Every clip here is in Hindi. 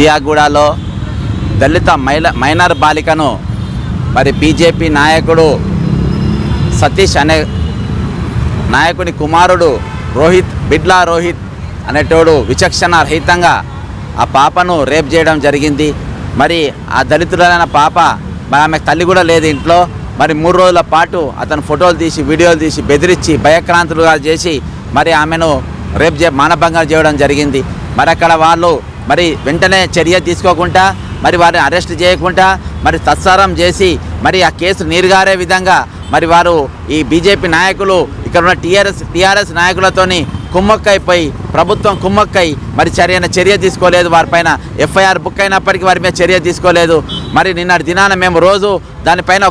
జియాగూడలో దళిత మైనర్ బాలికను మరి బీజేపీ నాయకుడు సతీష్ అనే నాయకుని కుమారుడు బిడ్లా రోహిత్ అనేటోడు విచక్షణ రహితంగా ఆ పాపను రేప్ చేయడం జరిగింది। మరి ఆ దళితులైన పాప మరి ఆమె తల్లి కూడా లేదు ఇంట్లో। మరి 3 రోజుల పాటు అతను ఫోటోలు తీసి వీడియోలు తీసి బెదిరించి భయక్రాంతులుగా చేసి మరి ఆమెను మానభంగం చేయడం జరిగింది। మరి అక్కడ వాళ్ళు మరి వెంటనే చర్య తీసుకోకుండా మరి వారిని అరెస్ట్ చేయకుండా మరి తత్సారం చేసి మరి ఆ కేసు నీరుగారే విధంగా మరి వారు ఈ బీజేపీ నాయకులు ఇక్కడ ఉన్న టీఆర్ఎస్ నాయకులతోని కుమ్మక్కైపోయి ప్రభుత్వం కుమ్మక్కై మరి చర్య తీసుకోలేదు। వారిపైన ఎఫ్ఐఆర్ బుక్ అయినప్పటికీ వారి మీద చర్య తీసుకోలేదు। మరి నిన్నటి దినాన మేము రోజు దానిపైన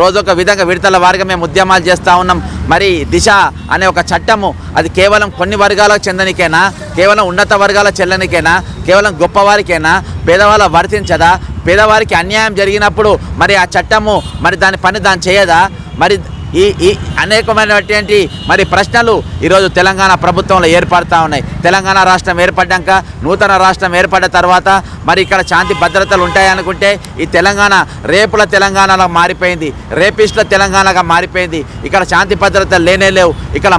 రోజు ఒక విధంగా విడతల వారిగా మేము ఉద్యమాలు చేస్తూ ఉన్నాం। మరి దిశ అనే ఒక చట్టము అది కేవలం కొన్ని వర్గాలకు చెందనికైనా, కేవలం ఉన్నత వర్గాల చెల్లనికైనా, కేవలం గొప్పవారికైనా, పేదవాళ్ళ వర్తించదా? పేదవారికి అన్యాయం జరిగినప్పుడు మరి ఆ చట్టము మరి దాని పని చేయదా? మరి ఈ అనేకమైనటువంటి మరి ప్రశ్నలు ఈరోజు తెలంగాణ ప్రభుత్వంలో ఏర్పడుతూ ఉన్నాయి। తెలంగాణ రాష్ట్రం ఏర్పడ్డాక, నూతన రాష్ట్రం ఏర్పడ్డ తర్వాత మరి ఇక్కడ శాంతి భద్రతలు ఉంటాయనుకుంటే ఈ తెలంగాణ రేపుల తెలంగాణలో మారిపోయింది, రేపిస్టుల తెలంగాణగా మారిపోయింది। ఇక్కడ శాంతి భద్రతలు లేనే లేవు। ఇక్కడ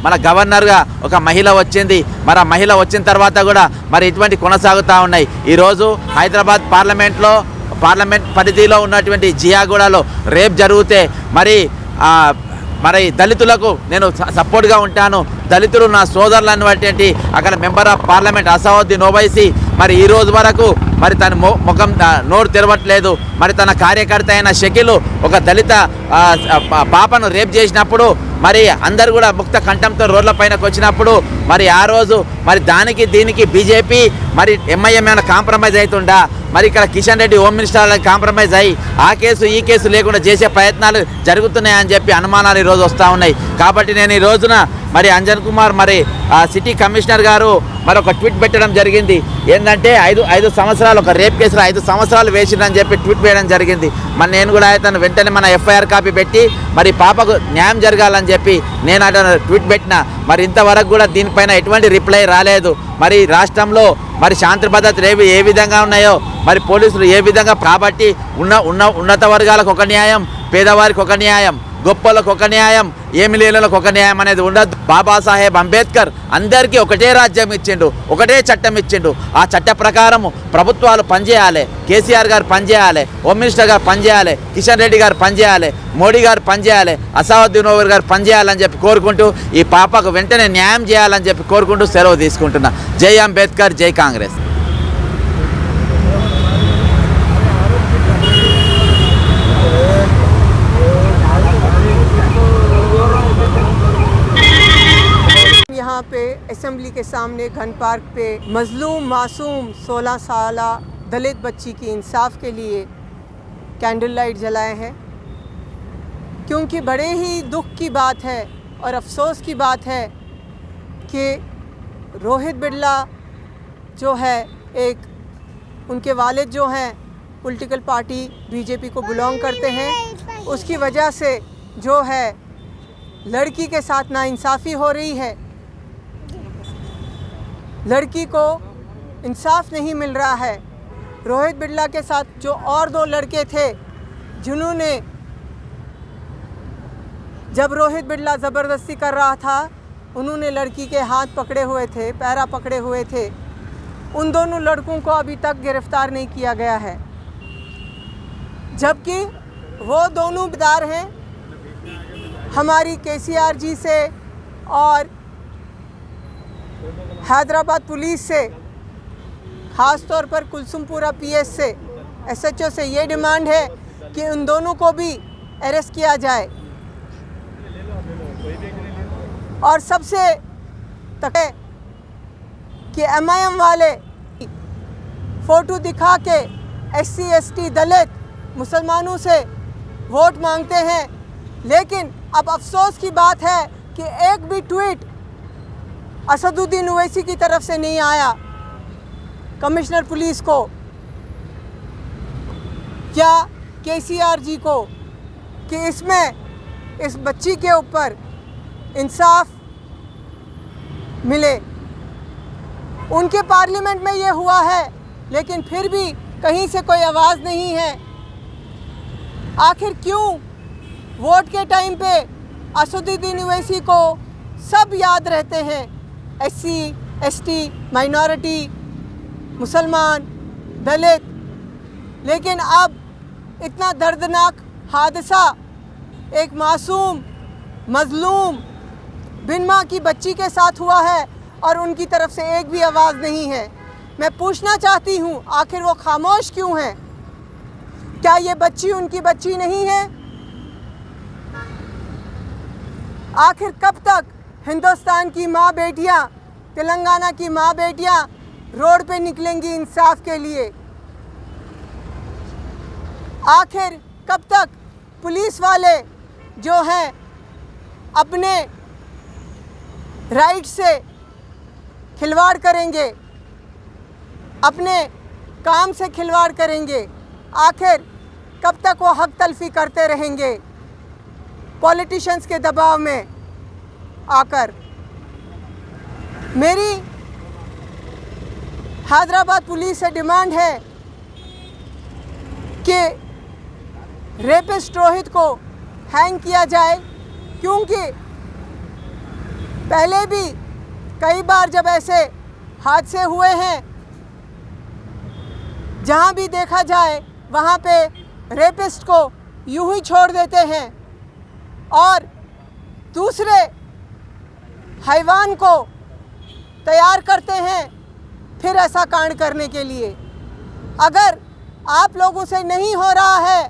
మన గవర్నర్గా ఒక మహిళ వచ్చింది। మరి ఆ మహిళ వచ్చిన తర్వాత కూడా మరి ఇటువంటి కొనసాగుతూ ఉన్నాయి। ఈరోజు హైదరాబాద్ పార్లమెంట్ పరిధిలో ఉన్నటువంటి జియాగూడలో రేప్ జరిగితే మరి దళితులకు నేను సపోర్ట్గా ఉంటాను। దళితులు నా సోదరులు అన్నటువంటి అక్కడ member of parliament Asaduddin Owaisi మరి ఈ రోజు వరకు మరి తన ముఖం నోరు తెరవట్లేదు। మరి తన కార్యకర్త అయిన షకీలు ఒక దళిత పాపను రేప్ చేసినప్పుడు మరి అందరు కూడా ముక్త కంఠంతో రోడ్ల పైనకు వచ్చినప్పుడు మరి ఆ రోజు మరి దీనికి బీజేపీ మరి ఎంఐఎం ఏమైనా కాంప్రమైజ్ అవుతుందా? మరి ఇక్కడ Kishan Reddy home minister compromise అయ్యి ఆ కేసు ఈ కేసు లేకుండా చేసే ప్రయత్నాలు జరుగుతున్నాయని చెప్పి అనుమానాలు ఈరోజు వస్తూ ఉన్నాయి। కాబట్టి నేను ఈ రోజున మరి అంజన్ కుమార్ మరి సిటీ కమిషనర్ గారు మరి ఒక ట్వీట్ పెట్టడం జరిగింది। ఏంటంటే 5 సంవత్సరాలు ఒక రేప్ కేసులో 5 సంవత్సరాలు వేసిందని చెప్పి ట్వీట్ వేయడం జరిగింది। మరి నేను కూడా అతను వెంటనే మన ఎఫ్ఐఆర్ కాపీ పెట్టి మరి పాపకు న్యాయం జరగాలని చెప్పి నేను అతను ట్వీట్ పెట్టిన। మరి ఇంతవరకు కూడా దీనిపైన ఎటువంటి రిప్లై రాలేదు। మరి రాష్ట్రంలో మరి శాంతి భద్రతలు ఏ విధంగా ఉన్నాయో మరి పోలీసులు ఏ విధంగా, కాబట్టి ఉన్నత వర్గాలకు ఒక న్యాయం, పేదవారికి ఒక న్యాయం, గొప్పలకు ఒక న్యాయం, ఏమి లేనులకు ఒక న్యాయం అనేది ఉండదు। బాబాసాహెబ్ అంబేద్కర్ అందరికీ ఒకటే రాజ్యం ఇచ్చిండు, ఒకటే చట్టం ఇచ్చిండు। ఆ చట్ట ప్రకారము ప్రభుత్వాలు పనిచేయాలి, కేసీఆర్ గారు పనిచేయాలి, హోమ్ మినిస్టర్ గారు పనిచేయాలి, కిషన్ రెడ్డి గారు పనిచేయాలి, మోడీ గారు పనిచేయాలి, అసదుద్దీన్ ఓవైసీ గారు పనిచేయాలని చెప్పి కోరుకుంటూ ఈ పాపకు వెంటనే న్యాయం చేయాలని చెప్పి కోరుకుంటూ సెలవు తీసుకుంటున్నా। జై అంబేద్కర్, జై కాంగ్రెస్। यहाँ पे असेंबली के सामने घन पार्क पे मजलूम मासूम 16 साल दलित बच्ची की इंसाफ के लिए कैंडल लाइट जलाए हैं, क्योंकि बड़े ही दुख की बात है और अफसोस की बात है कि रोहित बिड़ला जो है उनके वालिद जो हैं पॉलिटिकल पार्टी बीजेपी को बिलोंग करते हैं, उसकी वजह से जो है लड़की के साथ नाइंसाफ़ी हो रही है। लड़की को इंसाफ नहीं मिल रहा है। रोहित बिड़ला के साथ जो और 2 लड़के थे जिन्होंने जब रोहित बिड़ला ज़बरदस्ती कर रहा था उन्होंने लड़की के हाथ पकड़े हुए थे, पैरा पकड़े हुए थे। उन दोनों लड़कों को अभी तक गिरफ्तार नहीं किया गया है, जबकि वो दोनों बिदार हैं हमारी केसीआर जी से और हैदराबाद पुलिस से, ख़ास तौर पर कुलसुमपुरा पीएस से, एसएचओ से ये डिमांड है कि उन दोनों को भी अरेस्ट किया जाए। और सबसे तक है कि एमआईएम वाले फ़ोटो दिखा के एससी एसटी दलित मुसलमानों से वोट मांगते हैं, लेकिन अब अफसोस की बात है कि एक भी ट्वीट असदुद्दीन ओवैसी की तरफ से नहीं आया कमिश्नर पुलिस को या केसीआर जी को कि इसमें इस बच्ची के ऊपर इंसाफ मिले। उनके पार्लियामेंट में ये हुआ है लेकिन फिर भी कहीं से कोई आवाज़ नहीं है। आखिर क्यों वोट के टाइम पे असदुद्दीन ओवैसी को सब याद रहते हैं, SC, ST, माइनॉरिटी, मुसलमान, दलित, लेकिन अब इतना दर्दनाक हादसा एक मासूम मजलूम बिन माँ की बच्ची के साथ हुआ है और उनकी तरफ से एक भी आवाज़ नहीं है। मैं पूछना चाहती हूँ, आखिर वो खामोश क्यों हैं? क्या ये बच्ची उनकी बच्ची नहीं है? आखिर कब तक हिंदुस्तान की माँ बेटियाँ, तेलंगाना की माँ बेटियाँ रोड पे निकलेंगी इंसाफ के लिए? आखिर कब तक पुलिस वाले जो हैं अपने राइट से खिलवाड़ करेंगे, अपने काम से खिलवाड़ करेंगे? आखिर कब तक वो हक तलफी करते रहेंगे पॉलिटिशियंस के दबाव में आकर? मेरी हैदराबाद पुलिस से डिमांड है कि रेपिस्ट रोहित को हैंग किया जाए, क्योंकि पहले भी कई बार जब ऐसे हादसे हुए हैं, जहां भी देखा जाए वहां पे रेपिस्ट को यूं ही छोड़ देते हैं और दूसरे हैवान को तैयार करते हैं फिर ऐसा कांड करने के लिए। अगर आप लोगों से नहीं हो रहा है,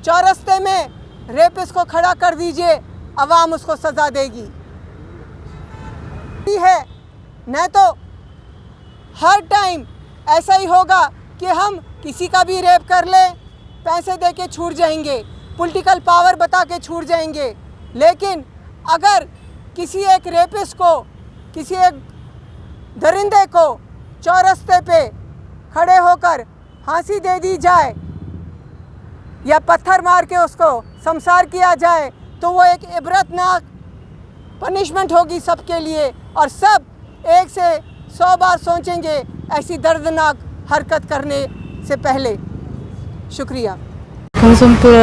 चौरस्ते में रेपिस्ट को खड़ा कर दीजिए, अवाम उसको सज़ा देगी। है न तो हर टाइम ऐसा ही होगा कि हम किसी का भी रेप कर ले, पैसे दे के छूट जाएंगे, पॉलिटिकल पावर बता के छूट जाएंगे। लेकिन अगर किसी एक रेपिस्ट को, किसी एक दरिंदे को चौरस्ते पे खड़े होकर फांसी दे दी जाए या पत्थर मार के उसको शमशार किया जाए, तो वो एक इबरतनाक पनिशमेंट होगी सबके लिए और सब एक से 100 बार सोचेंगे ऐसी दर्दनाक हरकत करने से पहले। शुक्रिया। कुलसुमपुर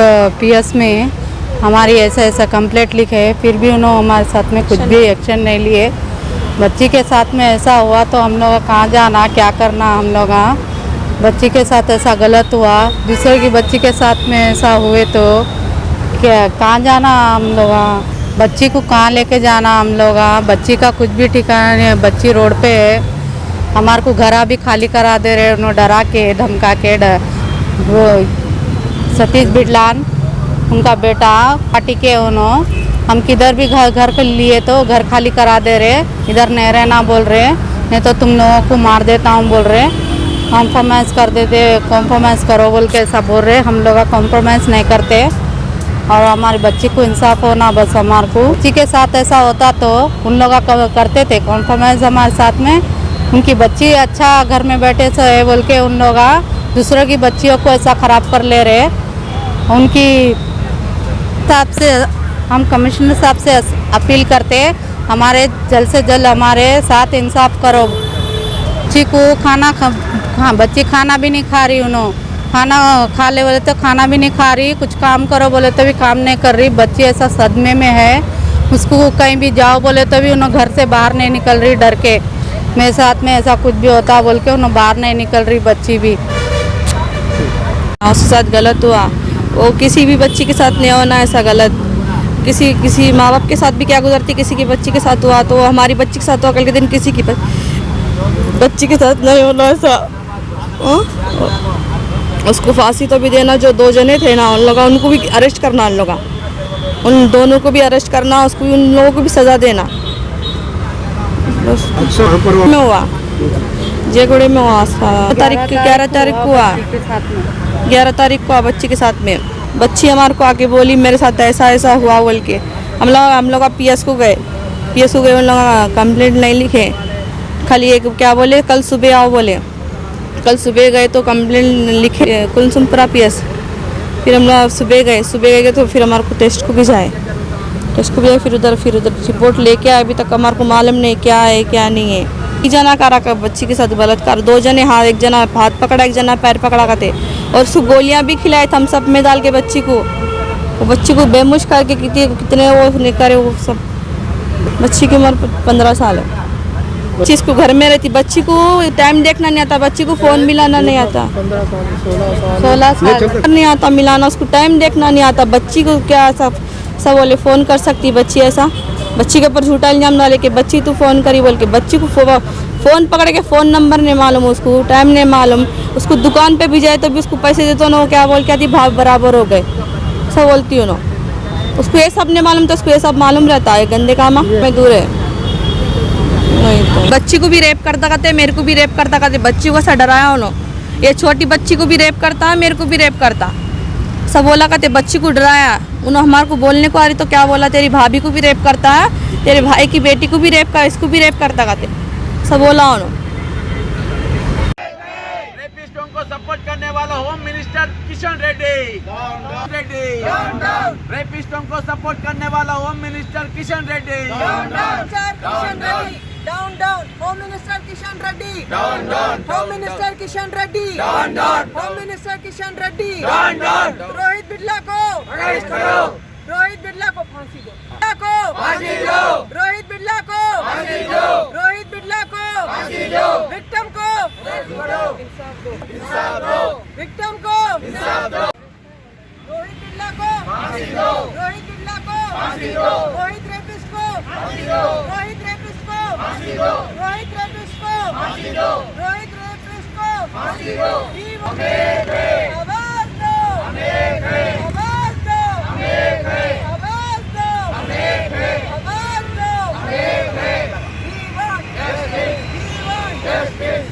PS में हमारी ऐसा कंप्लेंट लिखे, फिर भी उन्होंने हमारे साथ में कुछ भी एक्शन नहीं लिए। बच्ची के साथ में ऐसा हुआ तो हम लोग कहाँ जाना, क्या करना? हम लोग बच्ची के साथ ऐसा गलत हुआ, दूसरे की बच्ची के साथ में ऐसा हुए तो क्या कहाँ जाना? हम लोग बच्ची को कहाँ लेके जाना? हम लोग बच्ची का कुछ भी ठिकाना नहीं है, बच्ची रोड पे है। हमारे को घर भी खाली करा दे रहे, उन्होंने डरा के धमका के। वो सतीश बिडलान उनका बेटा पार्टी के, उन्होंने हम किधर भी घर के लिए तो घर खाली करा दे रहे, इधर नहीं रहना बोल रहे, नहीं तो तुम लोगों को मार देता हूँ बोल रहे, कॉम्प्रोमाइज़ कर देते, कॉम्प्रोमाइज़ करो बोल के ऐसा बोल रहे। हम लोग कॉम्प्रोमाइज़ नहीं करते और हमारी बच्ची को इंसाफ होना बस हमारे को। बच्ची के साथ ऐसा होता तो उन लोग करते थे कॉम्प्रोमाइज़ हमारे साथ में। उनकी बच्ची अच्छा घर में बैठे से है बोल के उन लोग दूसरों की बच्चियों को ऐसा ख़राब कर ले रहे। उनकी हिसाब से हम कमिश्नर साहब से अपील करते, हमारे जल्द से जल्द हमारे साथ इंसाफ करो। बच्ची को बच्ची खाना भी नहीं खा रही, उन्होंने खाना खा ले बोले तो खाना भी नहीं खा रही, कुछ काम करो बोले तो भी काम नहीं कर रही। बच्ची ऐसा सदमे में है, उसको कहीं भी जाओ बोले तो भी उन्होंने घर से बाहर नहीं निकल रही, डर के। मेरे साथ में ऐसा कुछ भी होता बोल के उन्होंने बाहर नहीं निकल रही बच्ची भी। उसके साथ गलत हुआ, वो किसी भी बच्ची के साथ नहीं होना ऐसा गलत। किसी माँ बाप के साथ भी क्या गुजरती, किसी की बच्ची के साथ हुआ तो हमारी बच्ची के साथ हुआ, कल के दिन किसी की बच्ची के साथ नहीं होना ऐसा। उसको फांसी तो भी देना, जो 2 जने थे ना उन लोग, उनको भी अरेस्ट करना, उन दोनों को भी अरेस्ट करना, उसको उन लोगों को भी सज़ा देना। में हुआ जयगुड़े में हुआ 11 तारीख को हुआ, 11 तारीख को बच्ची के साथ में। बच्ची हमारे को आके बोली मेरे साथ ऐसा ऐसा हुआ बोल के। हम लोग PS को गए, उन लोग कंप्लेंट नहीं लिखे, खाली एक क्या बोले कल सुबह आओ बोले। कल सुबह गए तो कंप्लेंट लिखे कुलसुमपुरा PS। फिर हम लोग सुबह गए तो फिर हमारे को टेस्ट को भी जाए, फिर उधर रिपोर्ट लेके आए। अभी तक हमारे को मालूम नहीं क्या है क्या नहीं है। एक जना करा का बच्ची के साथ बलात्कार, 2 जने हाँ, एक जना हाथ पकड़ा, एक जना पैर पकड़ा करते और उसको गोलियां भी खिलाए थम्स अप में डाल के बच्ची को। वो बच्ची को बेमुश करके कितने वो नहीं करे वो सब। बच्ची की उम्र 15 साल है। बच्ची इसको घर में रहती, बच्ची को टाइम देखना नहीं आता, बच्ची को फ़ोन मिलाना नहीं आता, 16 साल नहीं आता मिलाना, उसको टाइम देखना नहीं आता। बच्ची को क्या सब बोले फ़ोन कर सकती बच्ची, ऐसा बच्ची के ऊपर झूठा इल्जाम डाले कि बच्ची तू फ़ोन करी बोल के। बच्ची को फ़ोन पकड़ के फ़ोन नंबर नहीं मालूम, उसको टाइम नहीं मालूम, उसको दुकान पे भी जाए तो भी उसको पैसे देते ना, क्या बोल के आती भाव बराबर हो गए, सब बोलती हूँ ना। उसको ये सब नहीं मालूम तो उसको ये सब मालूम रहता है, गंदे काम में दूर है। नहीं तो बच्ची को भी रेप करता कहते, मेरे को भी रेप करता कहते, बच्ची को ऐसा डराया उन्होंने। ये छोटी बच्ची को भी रेप करता, मेरे को भी रेप करता, सब बोला कहते, बच्ची को डराया उन्होंने। हमारे को बोलने को आ रही तो क्या बोला, तेरी भाभी को भी रेप करता है, तेरे भाई की बेटी को भी रेप कर, इसको भी रेप करता कहते, सब बोला उन्होंने। रेपिस्टों को सपोर्ट करने वाला होम मिनिस्टर किशन रेड्डी, रेपिस्टों को सपोर्ट करने वाला home minister Kishan Reddy, down down home minister Kishan Reddy, down down home minister Kishan Reddy, down down home minister Kishan Reddy, down down Rohit Birla को अरेस्ट करो, रोहित बिड़ला को फांसी दो, फांसी दो, रोहित बिड़ला को फांसी दो, रोहित बिड़ला को फांसी दो, विक्टिम को अरेस्ट करो, इंसाफ दो, इंसाफ दो, विक्टिम को इंसाफ दो, रोहित बिड़ला को फांसी दो, रोहित बिड़ला को फांसी दो, रोहित रेपिस्ट को फांसी दो, रोहित रेपिस्ट को फांसी दो, रोहित रेपिस्ट को फांसी दो, रोहित रेपिस्ट को फांसी दो, आवाज दो, आवाज दो, आवाज दो, आवाज दो,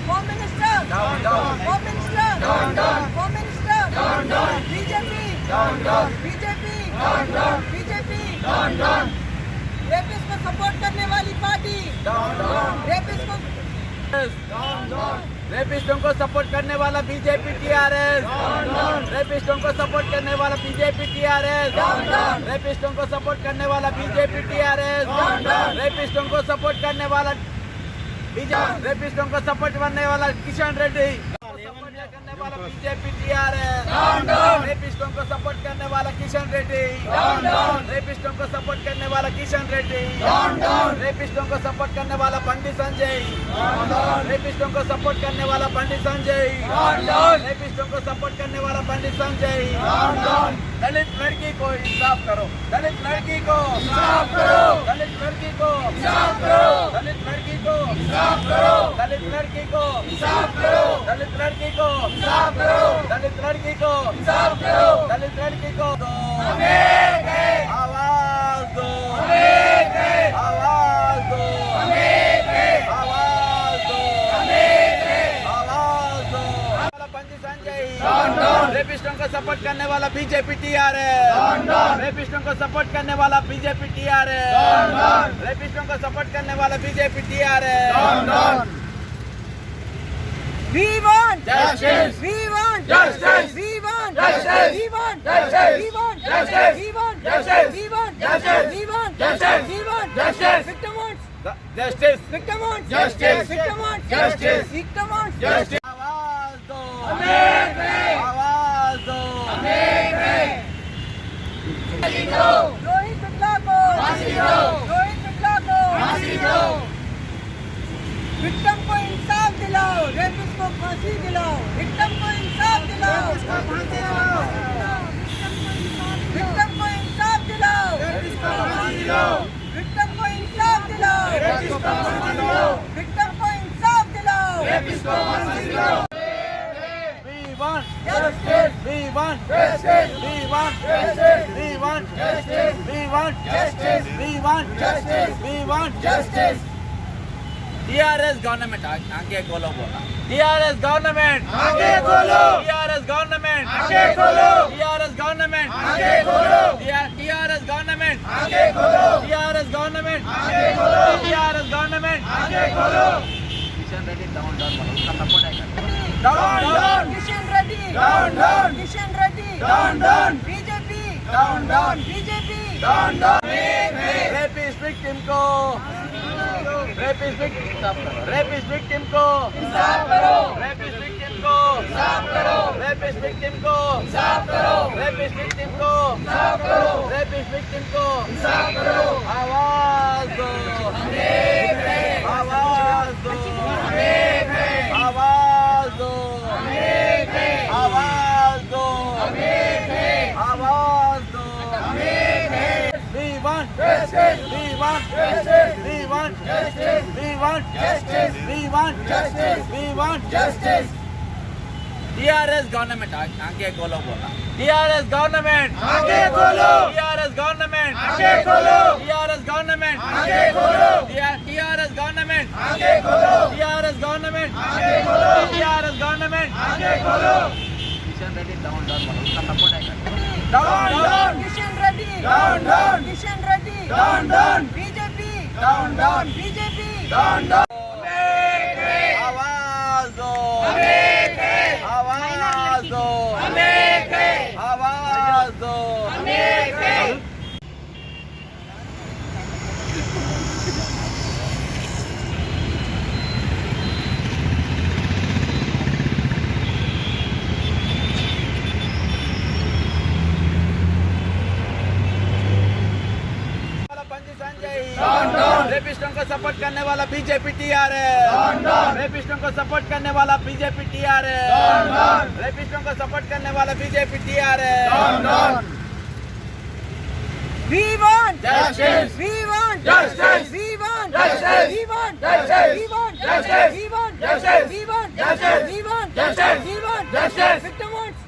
home minister, home minister, home minister, BJP, BJP, BJP, rapist को सपोर्ट करने वाली पार्टी, रेपिस्ट को रेपिस्टों को सपोर्ट करने वाला बीजेपी टीआरएस, रेपिस्टों को सपोर्ट करने वाला बीजेपी टीआरएस, रेपिस्टों को सपोर्ट करने वाला बीजेपी टीआरएस, रेपिस्टों को सपोर्ट करने वाला रेपिस्टों को सपोर्ट करने वाला किशन रेड्डी, करने वाला बीजेपी टीआरएस, रेपिस्टों को सपोर्ट करने वाला किशन रेड्डी, रेपिस्टों को सपोर्ट करने वाला किशन रेड्डी, रेपिस्टों को सपोर्ट करने वाला पंडित संजय, रेपिस्टों को सपोर्ट करने वाला पंडित संजय, रेपिस्टों को सपोर्ट करने वाला पंडित संजय। दलित लड़की को इंसाफ करो, दलित लड़की को इंसाफ करो, दलित लड़की को इंसाफ करो, दलित लड़की को इंसाफ करो, दलित लड़की को इंसाफ करो, दलित लड़की को इंसाफ करो, दलित लड़की को इंसाफ करो, दलित लड़की को आवाज दो, आवाज दो, आवाज दो, आवाज दो। पंडित संजय, रेपिस्टों को सपोर्ट करने वाला बीजेपी टीआरएस, रेपिस्टों को सपोर्ट करने वाला बीजेपी टीआरएस, रेपिस्टों को सपोर्ट करने वाला BJP TRS. We want justice, we want justice, we want justice, we want justice, we want justice, we want justice, we want justice, we want justice, we want justice, victim wants justice, victim wants justice, victim wants justice, victim wants justice। आवाज दो, आवाज दो, रोहित बिड़ला को फांसी दो, रोहित बिड़ला को फांसी दो, विक्टिम को इंसाफ दिलाओ, रेपिस्ट को फांसी दिलाओ, विक्टिम को इंसाफ दिलाओ, विक्टिम को इंसाफ दिलाओ, विक्टिम को इंसाफ दिलाओ, विक्टिम को इंसाफ दिलाओ। We want justice, we want justice, we want justice, we want justice, we want justice, we want justice, we want justice। TRS government आगे खोलो बोला, टीआरएस गवर्नमेंट आगे खोलो, टीआरएस गवर्नमेंट आगे खोलो, टीआरएस गवर्नमेंट आगे खोलो, टीआरएस गवर्नमेंट आगे खोलो, टीआरएस गवर्नमेंट आगे खोलो, टीआरएस गवर्नमेंट आगे खोलो। किशन रेड्डी डाउन डाउन बोलो, उसका सपोर्ट है, down down Kishan Reddy, down down Kishan Reddy, down down BJP, down down BJP, down down. Rapist victim को रेपिस्ट विक्टिम को इंसाफ करो, रेपिस्ट विक्टिम को इंसाफ करो, रेपिस्ट विक्टिम को इंसाफ करो, रेपिस्ट विक्टिम को इंसाफ करो, रेपिस्ट विक्टिम को इंसाफ करो। आवाज दो, आवाज दो, आवाज दो, आवाज दो, आवाज दो। We want justice. We want justice. We want justice. We want justice. We want justice. We want justice. TRS government आगे खोलो बोला। TRS government आगे खोलो। TRS government आगे खोलो। TRS government आगे खोलो। TRS government आगे खोलो। TRS government आगे खोलो। TRS government आगे खोलो। किशन रेड्डी डाउन डाउन उसका सपोर्ट है। Down down Kishan Reddy down down Kishan Reddy down down BJP down down BJP down down. आवाज दो, आवाज दो, आवाज दो। रेपिस्टों को सपोर्ट करने वाला बीजेपी TRS, रेपिस्टों को सपोर्ट करने वाला बीजेपी TRS, रेपिस्टों को सपोर्ट करने वाला BJP TRS। We want Justice. We want Justice. We want Justice. We want Justice. We want Justice. We want Justice. We want Justice. We want Justice. We want Justice. Victim wants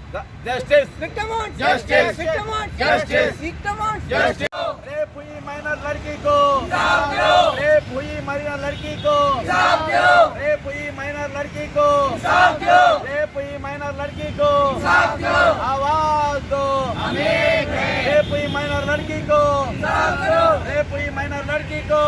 Justice. Victim wants Justice. Victim wants Justice. Victim wants Justice. Rape हुई माइनर लड़की को रेप हुई माइनर लड़की को रेप हुई माइनर लड़की को रेप हुई माइनर लड़की को आवाज दो। रेप हुई माइनर लड़की को रेप हुई माइनर लड़की को